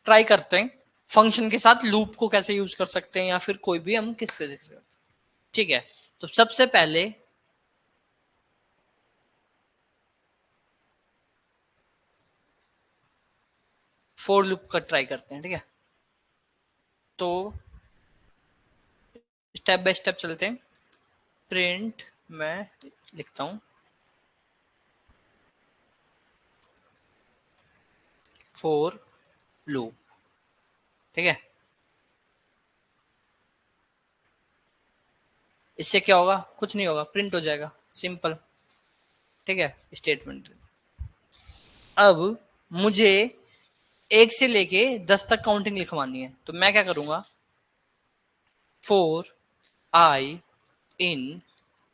Try करते हैं function के साथ लूप को कैसे यूज कर सकते हैं, या फिर कोई भी हम किस तरीके से। ठीक है, तो सबसे पहले फोर लूप का ट्राई करते हैं। ठीक है, तो स्टेप बाय स्टेप चलते हैं। प्रिंट मैं लिखता हूं फोर लूप। ठीक है, इससे क्या होगा, कुछ नहीं होगा, प्रिंट हो जाएगा, सिंपल। ठीक है, स्टेटमेंट। अब मुझे 1 से लेके 10 तक काउंटिंग लिखवानी है, तो मैं क्या करूंगा, four I in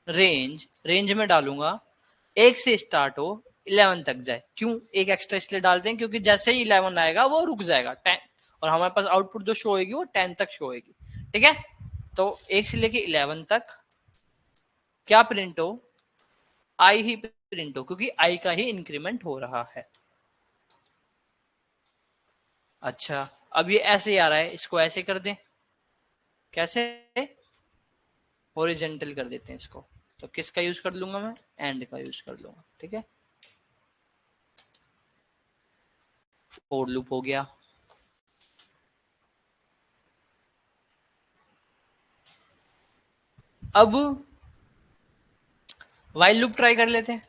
range, range में डालूंगा 1 से स्टार्ट हो 11 तक जाए। क्यों एक एक्स्ट्रा इसलिए डालते हैं क्योंकि जैसे ही 11 आएगा वो रुक जाएगा 10, और हमारे पास आउटपुट जो शो होगी वो 10 तक शो होगी। ठीक है, तो 1 से लेके 11 तक क्या प्रिंट हो, आई ही प्रिंट हो, क्योंकि आई का ही इंक्रीमेंट हो रहा है। अच्छा, अब ये ऐसे ही आ रहा है, इसको ऐसे कर दें, कैसे, हॉरिजॉन्टल कर देते हैं इसको। तो किसका यूज कर लूंगा मैं, एंड का यूज कर लूंगा। ठीक है, फोर लूप हो गया। अब व्हाइल लूप ट्राई कर लेते हैं।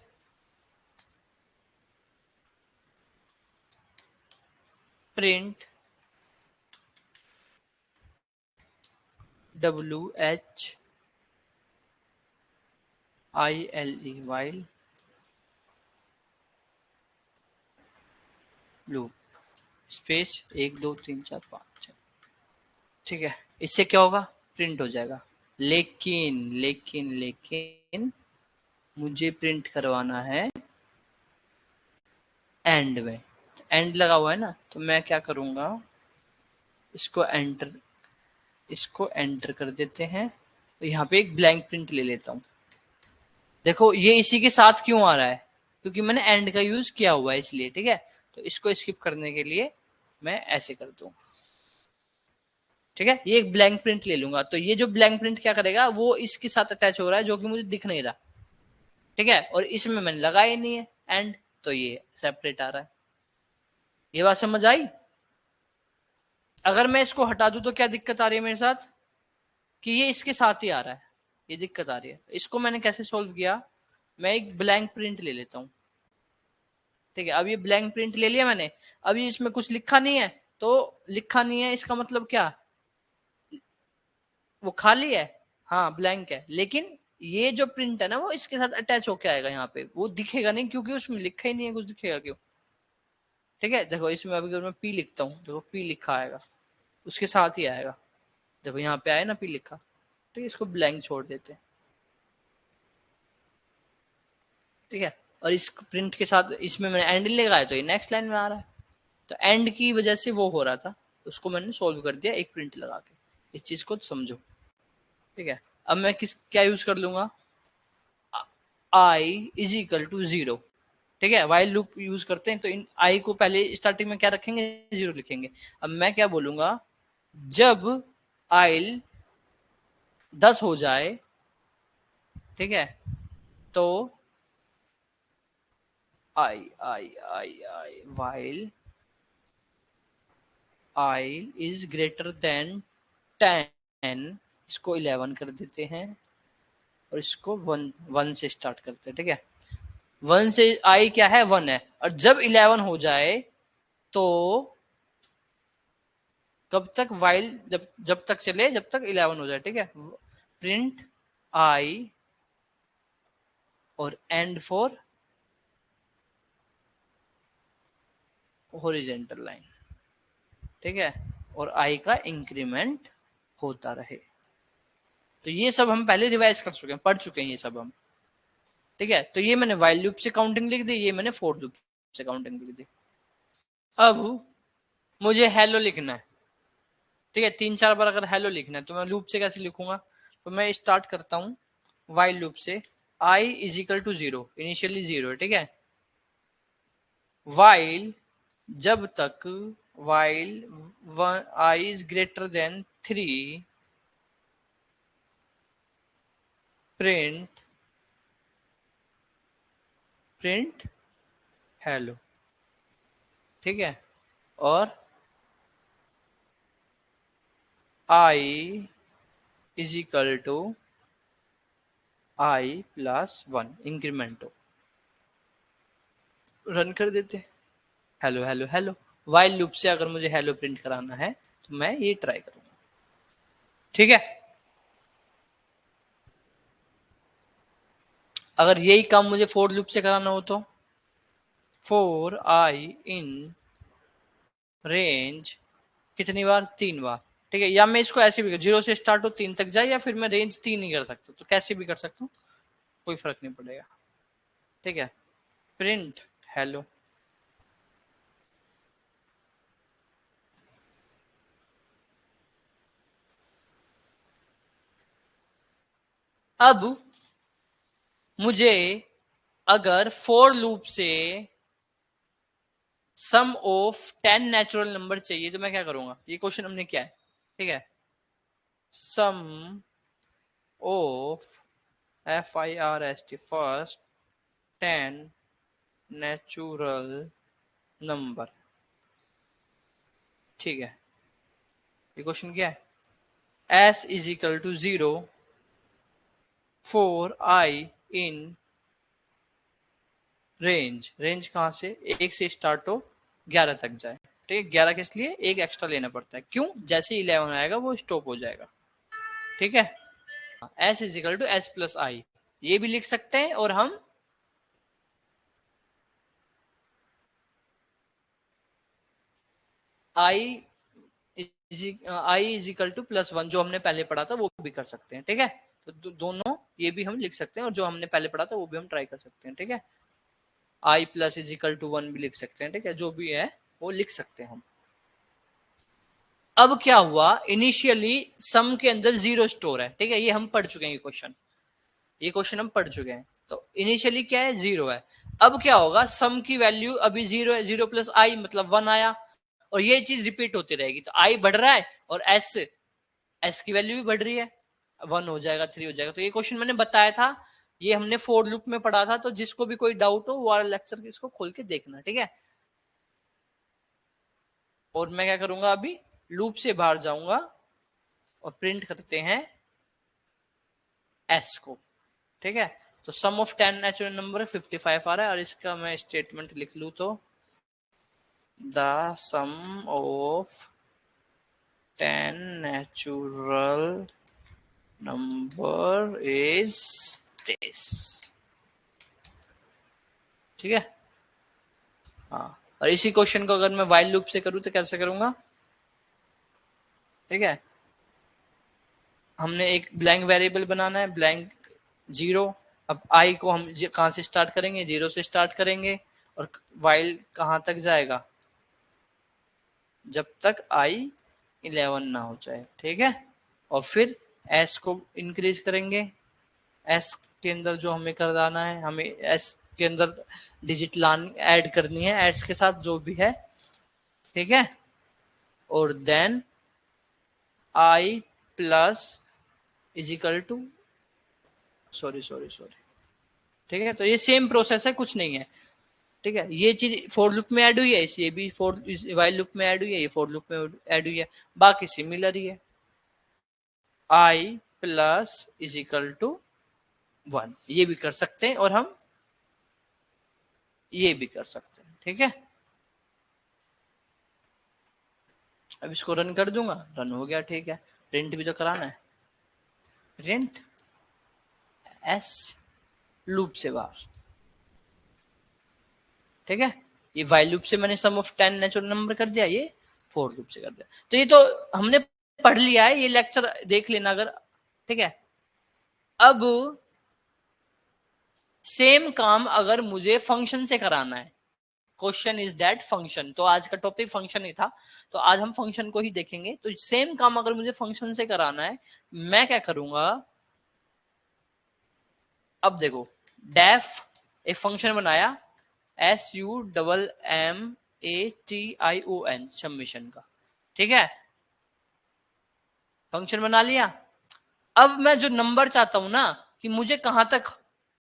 Print WHILE while loop space 1 2 3 4 5 6। ठीक है, इससे क्या होगा, प्रिंट हो जाएगा। लेकिन लेकिन लेकिन मुझे प्रिंट करवाना है एंड में, एंड लगा हुआ है ना, तो मैं क्या करूंगा, इसको एंटर, इसको एंटर कर देते हैं। तो यहाँ पे एक ब्लैंक प्रिंट ले लेता हूँ। देखो ये इसी के साथ क्यों आ रहा है, क्योंकि मैंने एंड का यूज किया हुआ है इसलिए। ठीक है, तो इसको स्किप करने के लिए मैं ऐसे कर दूं। ठीक है, ये एक ब्लैंक प्रिंट ले लूंगा, तो ये जो ब्लैंक प्रिंट क्या करेगा, वो इसके साथ अटैच हो रहा है जो कि मुझे दिख नहीं रहा। ठीक है, और इसमें मैंने लगाया ही नहीं है एंड, तो ये सेपरेट आ रहा है। ये बात समझ आई। अगर मैं इसको हटा दूं तो क्या दिक्कत आ रही है मेरे साथ, कि ये इसके साथ ही आ रहा है, ये दिक्कत आ रही है। इसको मैंने कैसे सोल्व किया, मैं एक ब्लैंक प्रिंट ले लेता हूं। ठीक है, अब ये ब्लैंक प्रिंट ले लिया मैंने, अब ये इसमें कुछ लिखा नहीं है, तो लिखा नहीं है इसका मतलब क्या, वो खाली है, हाँ ब्लैंक है। लेकिन ये जो प्रिंट है ना वो इसके साथ अटैच होके आएगा, यहाँ पे वो दिखेगा नहीं क्योंकि उसमें लिखा ही नहीं है, कुछ दिखेगा क्यों। ठीक है, देखो इसमें अभी अगर मैं पी लिखता हूँ, देखो पी लिखा आएगा, उसके साथ ही आएगा। देखो यहाँ पे आया ना पी लिखा। ठीक है, इसको ब्लैंक छोड़ देते हैं। ठीक है, और इस प्रिंट के साथ इसमें मैंने एंड लगाया तो ये नेक्स्ट लाइन में आ रहा है, तो एंड की वजह से वो हो रहा था, उसको मैंने सोल्व कर दिया एक प्रिंट लगा के। इस चीज को समझो। ठीक है, अब मैं किस क्या यूज कर लूंगा, आई इज इक्वल टू 0। ठीक है, वाइल लूप यूज करते हैं तो इन आई को पहले स्टार्टिंग में क्या रखेंगे, 0 लिखेंगे। अब मैं क्या बोलूंगा, जब आइल 10 हो जाए, ठीक है, तो I I I I while I'll is greater than 10, इसको 11 कर देते हैं, और इसको 1 से स्टार्ट करते हैं। ठीक है, 1 से आई क्या है, 1 है, और जब 11 हो जाए तो कब तक, वाइल जब जब तक चले जब तक 11 हो जाए। ठीक है, प्रिंट आई और एंड फॉर हॉरिजॉन्टल लाइन। ठीक है, और आई का इंक्रीमेंट होता रहे। तो ये सब हम पहले रिवाइज कर चुके हैं, पढ़ चुके हैं ये सब हम। ठीक है, तो ये मैंने वाइल लूप से काउंटिंग लिख दी, ये मैंने फोर लूप से काउंटिंग लिख दी। अब मुझे हेलो लिखना है। ठीक है, 3 4 बार अगर हेलो लिखना है तो मैं लूप से कैसे लिखूंगा, तो मैं स्टार्ट करता हूं वाइल लूप से, I is equal to 0, initially 0 है। ठीक है, वाइल जब तक while I is greater than 3, print hello। ठीक है, और I is equal to I plus 1 increment हो। रन कर देते हैं, hello hello hello. While loop से अगर मुझे हेलो प्रिंट कराना है तो मैं ये ट्राई करूंगा। ठीक है, अगर यही काम मुझे फोर लूप से कराना हो तो फोर आई इन रेंज कितनी बार, 3 बार। ठीक है, या मैं इसको ऐसे भी 0 से स्टार्ट हो 3 तक जाए, या फिर मैं रेंज 3 ही कर सकता हूँ, तो कैसे भी कर सकता हूँ, कोई फर्क नहीं पड़ेगा। ठीक है, प्रिंट हेलो। अब मुझे अगर फोर लूप से सम ऑफ 10 नेचुरल नंबर चाहिए तो मैं क्या करूंगा, ये क्वेश्चन हमने किया है। ठीक है, sum of FIRST first 10 natural number. ठीक है, ये क्वेश्चन क्या है, S is equal to 0 for I in range. Range कहां से, 1 से स्टार्ट हो 11 तक जाए। ठीक है, 11 किस लिए, एक एक्स्ट्रा लेना पड़ता है, क्यों, जैसे 11 आएगा वो स्टॉप हो जाएगा। ठीक है, S is equal to S plus I, ये भी लिख सकते हैं, और हम I इज इक्वल टू +1 जो हमने पहले पढ़ा था वो भी कर सकते हैं। ठीक है, तो दोनों ये भी हम लिख सकते हैं, और जो हमने पहले पढ़ा था वो भी हम ट्राई कर सकते हैं। ठीक है, I plus is equal to 1 भी लिख सकते हैं। ठीक है, जो भी है वो लिख सकते हैं हम। अब क्या हुआ, इनिशियली सम के अंदर 0 स्टोर है। ठीक है, ये हम पढ़ चुके हैं, ये क्वेश्चन हम पढ़ चुके हैं। तो इनिशियली क्या है, 0 है। अब क्या होगा, सम की वैल्यू अभी 0 है, 0 प्लस आई मतलब 1 आया, और ये चीज रिपीट होती रहेगी। तो आई बढ़ रहा है और एस की वैल्यू भी बढ़ रही है, 1 हो जाएगा, 3 हो जाएगा। तो ये क्वेश्चन मैंने बताया था, ये हमने फोर लूप में पढ़ा था। तो जिसको भी कोई डाउट हो वो वाला लेक्चर इसको खोल के देखना। ठीक है, और मैं क्या करूंगा, अभी लूप से बाहर जाऊंगा और प्रिंट करते हैं एस को। ठीक है, तो सम ऑफ 10 नेचुरल नंबर 55 आ रहा है, और इसका मैं स्टेटमेंट लिख लू तो the sum of 10 natural number is this. ठीक है, हाँ, और इसी क्वेश्चन को अगर मैं वाइल लूप से करूं तो कैसे करूंगा। ठीक है, हमने एक ब्लैंक वेरिएबल बनाना है, ब्लैंक 0। अब आई को हम कहां से स्टार्ट करेंगे, 0 से स्टार्ट करेंगे, और वाइल कहां तक जाएगा, जब तक आई 11 ना हो जाए। ठीक है, और फिर एस को इंक्रीज करेंगे। एस के अंदर जो हमें करना है, हमें एस के अंदर डिजिट लान ऐड करनी है, एड्स के साथ जो भी है। ठीक है, और then I plus is equal to sorry. ठीक है, तो ये सेम प्रोसेस है, कुछ नहीं है। ठीक है, ये चीज फोर लूप में ऐड हुई है, ये भी फोर वाइल लूप में ऐड हुई है, ये फोर लूप में ऐड हुई है, बाकी सिमिलर ही है। आई प्लस इज इक्वल टू 1, ये भी कर सकते हैं, और हम ये भी कर सकते हैं। ठीक है, अब इसको रन कर दूंगा, रन हो गया। ठीक है, प्रिंट भी तो कराना है, प्रिंट एस लूप से बाहर। ठीक है, ये वाइल लूप से मैंने सम ऑफ 10 नेचुरल नंबर कर दिया, ये फोर लूप से कर दिया। तो ये तो हमने पढ़ लिया है, ये लेक्चर देख लेना अगर। ठीक है, अब सेम काम अगर मुझे फंक्शन से कराना है, क्वेश्चन इज दैट फंक्शन, तो आज का टॉपिक फंक्शन ही था, तो आज हम फंक्शन को ही देखेंगे। तो सेम काम अगर मुझे फंक्शन से कराना है, मैं क्या करूंगा, अब देखो, डेफ एक फंक्शन बनाया, SUMM ATION सबमिशन का, ठीक है। फंक्शन बना लिया। अब मैं जो नंबर चाहता हूं ना कि मुझे कहां तक